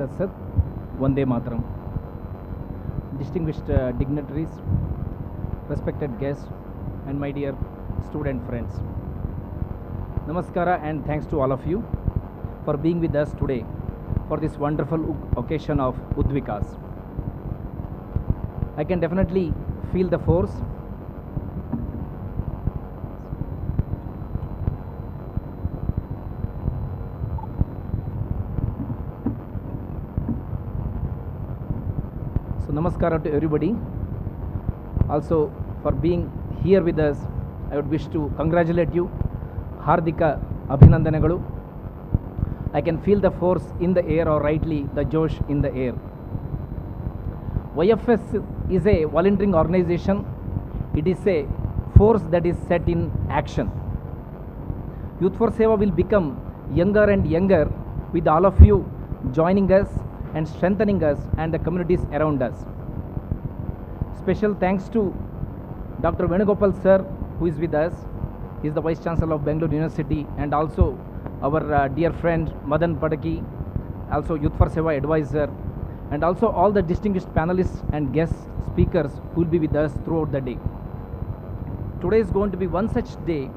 Tatsat, Vande Mataram. Distinguished dignitaries, respected guests, and my dear student friends. Namaskara and thanks to all of you for being with us today for this wonderful occasion of Udvikas. I can definitely feel the force. So namaskara to everybody. Also for being here with us, I would wish to congratulate you. Hardika Abhinandanagalu. I can feel the force in the air, or rightly the Josh in the air. YFS is a volunteering organization. It is a force that is set in action. Youth for Seva will become younger and younger with all of you joining us and strengthening us and the communities around us. Special thanks to Dr. Venugopal sir, who is with us. He is the Vice Chancellor of Bangalore University, and also our dear friend Madan Padaki, also Youth for Seva advisor, and also all the distinguished panelists and guest speakers who will be with us throughout the day. Today is going to be one such day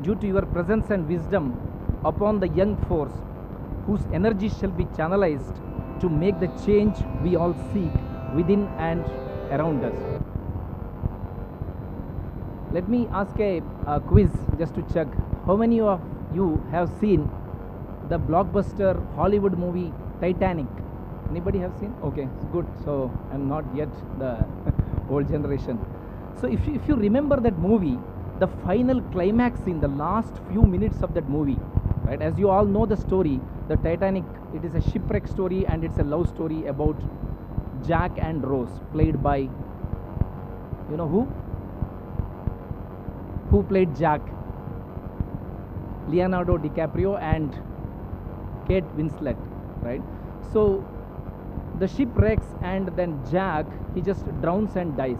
due to your presence and wisdom upon the young force whose energy shall be channelized to make the change we all seek within and around us. Let me ask a quiz just to check. How many of you have seen the blockbuster Hollywood movie Titanic? Anybody have seen? Okay, good. So I'm not yet the old generation. So if you remember that movie, the final climax in the last few minutes of that movie, right? As you all know the story, the Titanic, it is a shipwreck story and it's a love story about Jack and Rose, played by, you know who? Who played Jack? Leonardo DiCaprio and Kate Winslet, right? So the ship wrecks and then Jack, he just drowns and dies.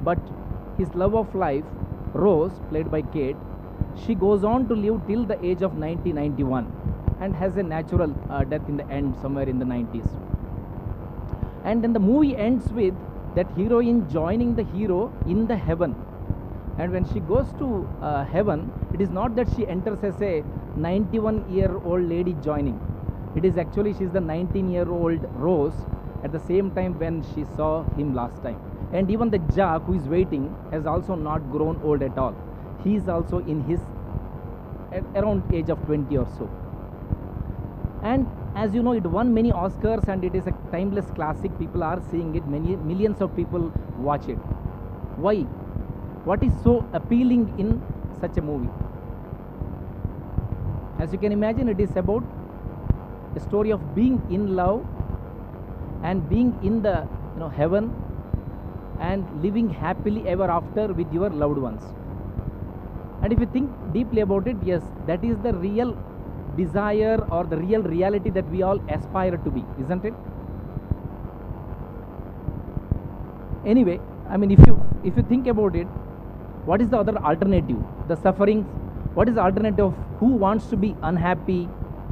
But his love of life, Rose, played by Kate, she goes on to live till the age of 91 and has a natural death in the end somewhere in the 90s. And then the movie ends with that heroine joining the hero in the heaven. And when she goes to heaven, it is not that she enters as a 91-year-old lady joining. It is actually she's the 19-year-old Rose at the same time when she saw him last time. And even the Jack who is waiting has also not grown old at all. He is also in his around age of 20 or so. And as you know, it won many Oscars and it is a timeless classic. People are seeing it. Millions of people watch it. Why? What is so appealing in such a movie? As you can imagine, it is about a story of being in love and being in the heaven and living happily ever after with your loved ones. And if you think deeply about it, yes, that is the real desire or the real reality that we all aspire to be, isn't it? Anyway, I mean, if you think about it, what is the other alternative? The sufferings. What is the alternative of who wants to be unhappy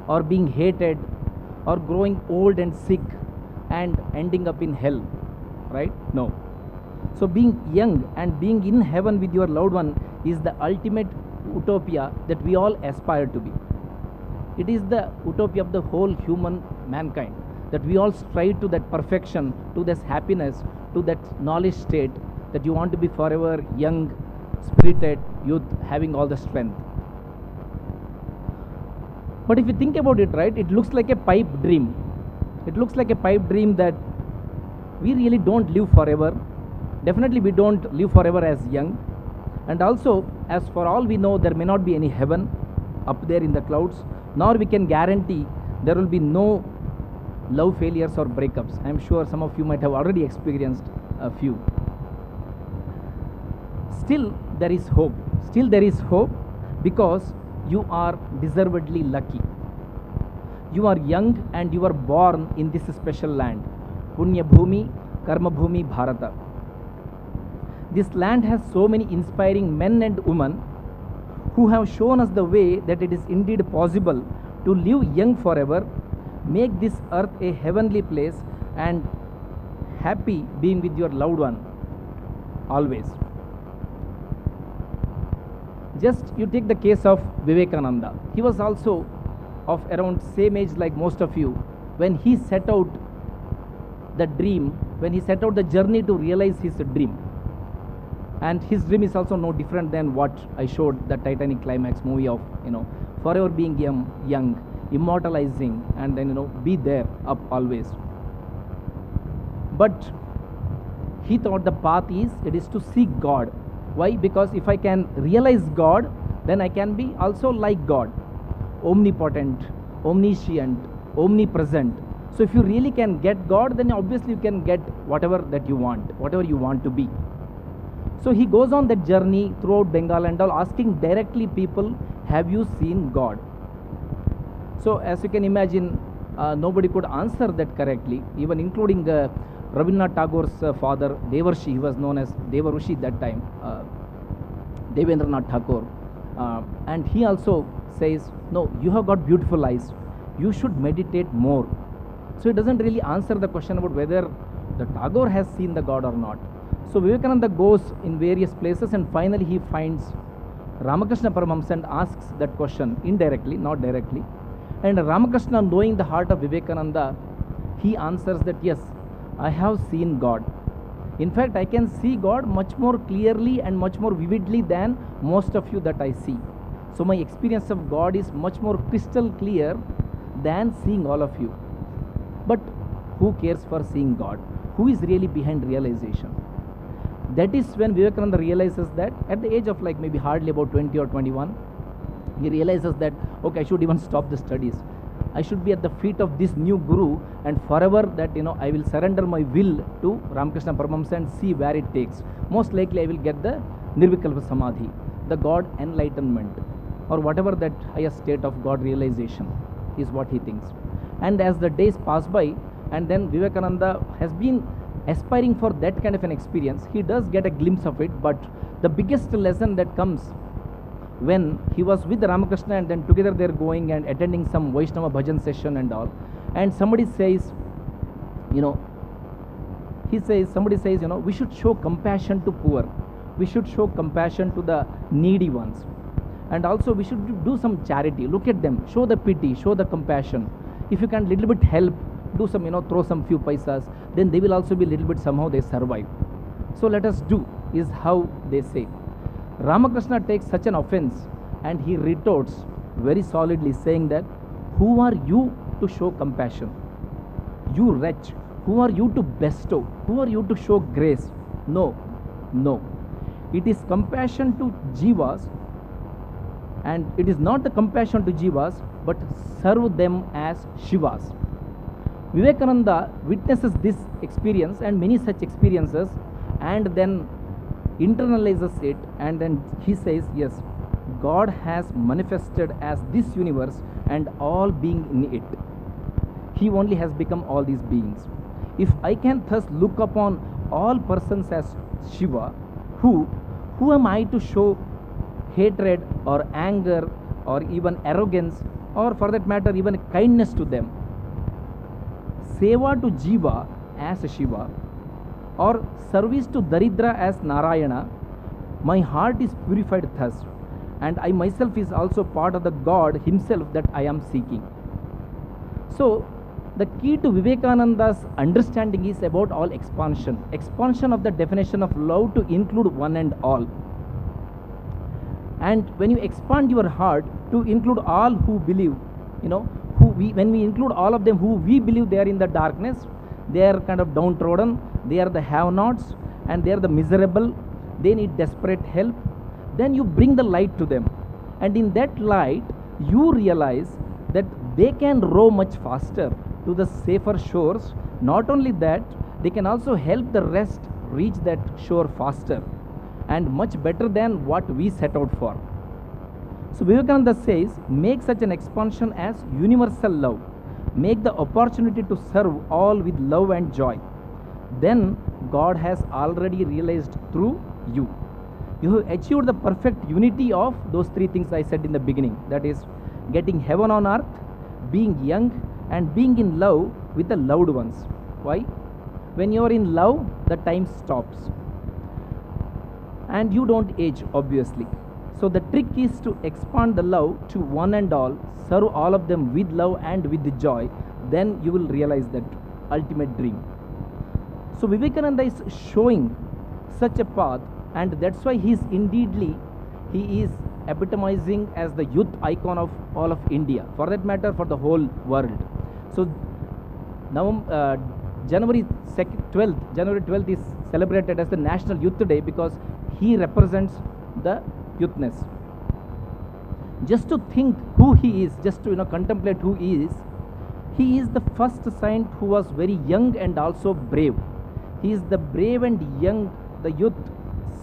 or being hated or growing old and sick and ending up in hell, right? No. So being young and being in heaven with your loved one is the ultimate utopia that we all aspire to be. It is the utopia of the whole human mankind, that we all strive to that perfection, to this happiness, to that knowledge state, that you want to be forever young, spirited youth, having all the strength. But if you think about it, right, it looks like a pipe dream. It looks like a pipe dream that we really don't live forever. Definitely we don't live forever as young. And also, as for all we know, there may not be any heaven up there in the clouds, nor we can guarantee there will be no love failures or breakups. I am sure some of you might have already experienced a few. Still there is hope. Still there is hope because you are deservedly lucky. You are young and you are born in this special land, Punya Bhumi, Karma Bhumi, Bharata. This land has so many inspiring men and women who have shown us the way that it is indeed possible to live young forever Make this earth a heavenly place and happy being with your loved one always. Just you take the case of Vivekananda. He was also of around same age like most of you when he set out the dream, when he set out the journey to realize his dream. And his dream is also no different than what I showed the Titanic climax movie of, forever being young, immortalizing, and then, be there up always. But he thought the path it is to seek God. Why? Because if I can realize God, then I can be also like God, omnipotent, omniscient, omnipresent. So if you really can get God, then obviously you can get whatever that you want, whatever you want to be. So he goes on that journey throughout Bengal and all, asking directly people, have you seen God? So as you can imagine, nobody could answer that correctly, even including Rabindranath Tagore's father, Devarshi. He was known as Devarushi that time, Devendranath Tagore. And he also says, no, you have got beautiful eyes. You should meditate more. So it doesn't really answer the question about whether the Tagore has seen the God or not. So Vivekananda goes in various places and finally he finds Ramakrishna Paramahamsa and asks that question indirectly, not directly. And Ramakrishna, knowing the heart of Vivekananda, he answers that yes, I have seen God. In fact, I can see God much more clearly and much more vividly than most of you that I see. So my experience of God is much more crystal clear than seeing all of you. But who cares for seeing God? Who is really behind realization? That is when Vivekananda realizes that at the age of like maybe hardly about 20 or 21, he realizes that, okay, I should even stop the studies. I should be at the feet of this new Guru, and forever that, I will surrender my will to Ramakrishna Paramahamsa and see where it takes. Most likely I will get the Nirvikalpa Samadhi, the God enlightenment, or whatever that higher state of God realization is what he thinks. And as the days pass by, and then Vivekananda has been aspiring for that kind of an experience, he does get a glimpse of it. But the biggest lesson that comes when he was with Ramakrishna and then together they're going and attending some Vaishnava bhajan session and all, and somebody says, we should show compassion to poor, we should show compassion to the needy ones, and also we should do some charity. Look at them, show the pity, show the compassion. If you can little bit help, do some, throw some few paisas, then they will also be little bit somehow they survive. So let us do, is how they say. Ramakrishna takes such an offense and he retorts very solidly, saying that, who are you to show compassion? You wretch, who are you to bestow? Who are you to show grace? No, no. It is compassion to jivas, and it is not the compassion to jivas, but serve them as Shivas. Vivekananda witnesses this experience and many such experiences, and then internalizes it, and then he says, yes, God has manifested as this universe and all being in it. He only has become all these beings. If I can thus look upon all persons as Shiva, who am I to show hatred or anger or even arrogance, or for that matter even kindness to them? Seva to Jiva as Shiva, or service to Daridra as Narayana, my heart is purified thus, and I myself is also part of the God himself that I am seeking. So the key to Vivekananda's understanding is about all expansion of the definition of love to include one and all. And when you expand your heart to include all who believe, when we include all of them who we believe they are in the darkness, they are kind of downtrodden, they are the have-nots, and they are the miserable, they need desperate help, then you bring the light to them. And in that light, you realize that they can row much faster to the safer shores. Not only that, they can also help the rest reach that shore faster and much better than what we set out for. So Vivekananda says, make such an expansion as universal love. Make the opportunity to serve all with love and joy. Then God has already realized through you. You have achieved the perfect unity of those three things I said in the beginning. That is, getting heaven on earth, being young, and being in love with the loved ones. Why? When you are in love, the time stops and you don't age, obviously. So the trick is to expand the love to one and all, serve all of them with love and with joy. Then you will realize that ultimate dream. So Vivekananda is showing such a path, and that's why he is epitomizing as the youth icon of all of India, for that matter for the whole world. So now January 12th is celebrated as the National Youth Day because he represents the youthness. Just to think who he is, just to contemplate who he is the first saint who was very young and also brave. He is the brave and young, the youth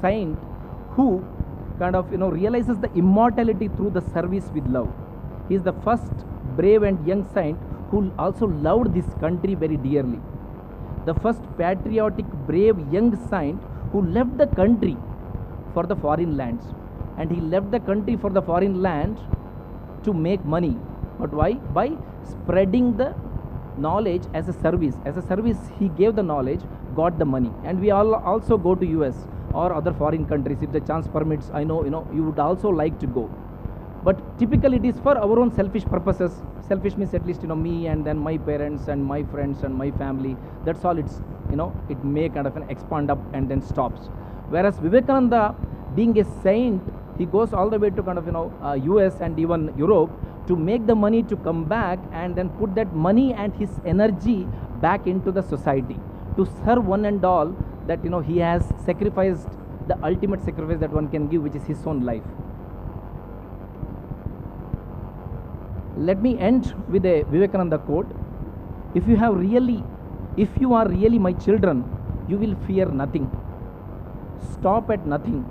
saint who kind of realizes the immortality through the service with love. He is the first brave and young saint who also loved this country very dearly. The first patriotic, brave young saint who left the country for the foreign lands. And he left the country for the foreign land to make money. But why? By spreading the knowledge as a service. As a service, he gave the knowledge, got the money. And we all also go to US or other foreign countries if the chance permits. I know you would also like to go, but typically it is for our own selfish purposes. Selfish means at least me and then my parents and my friends and my family. That's all. It's it may kind of expand up and then stops. Whereas Vivekananda, being a saint, he goes all the way to kind of US and even Europe to make the money to come back and then put that money and his energy back into the society to serve one and all. That he has sacrificed the ultimate sacrifice that one can give, which is his own life. Let me end with a Vivekananda quote. If you are really my children, you will fear nothing. Stop at nothing.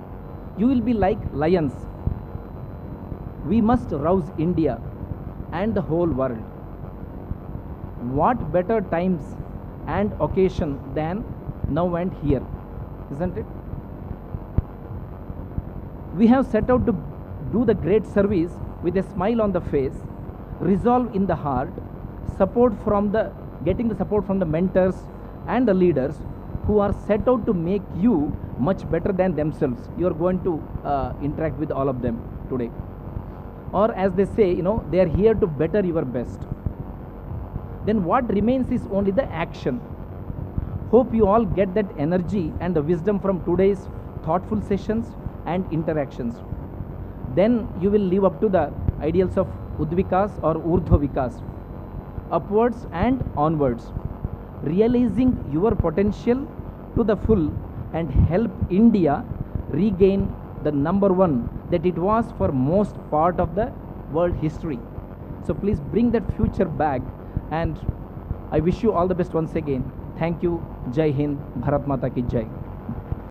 You will be like lions. We must rouse India and the whole world. What better times and occasion than now and here, isn't it? We have set out to do the great service with a smile on the face, resolve in the heart, getting the support from the mentors and the leaders who are set out to make you much better than themselves. You are going to interact with all of them today. Or as they say, they are here to better your best. Then what remains is only the action. Hope you all get that energy and the wisdom from today's thoughtful sessions and interactions. Then you will live up to the ideals of Udvikas or Urdhva Vikas, upwards and onwards, realizing your potential to the full and help India regain the number one that it was for most part of the world history. So please bring that future back, and I wish you all the best once again. Thank you. Jai Hind. Bharat Mata ki Jai.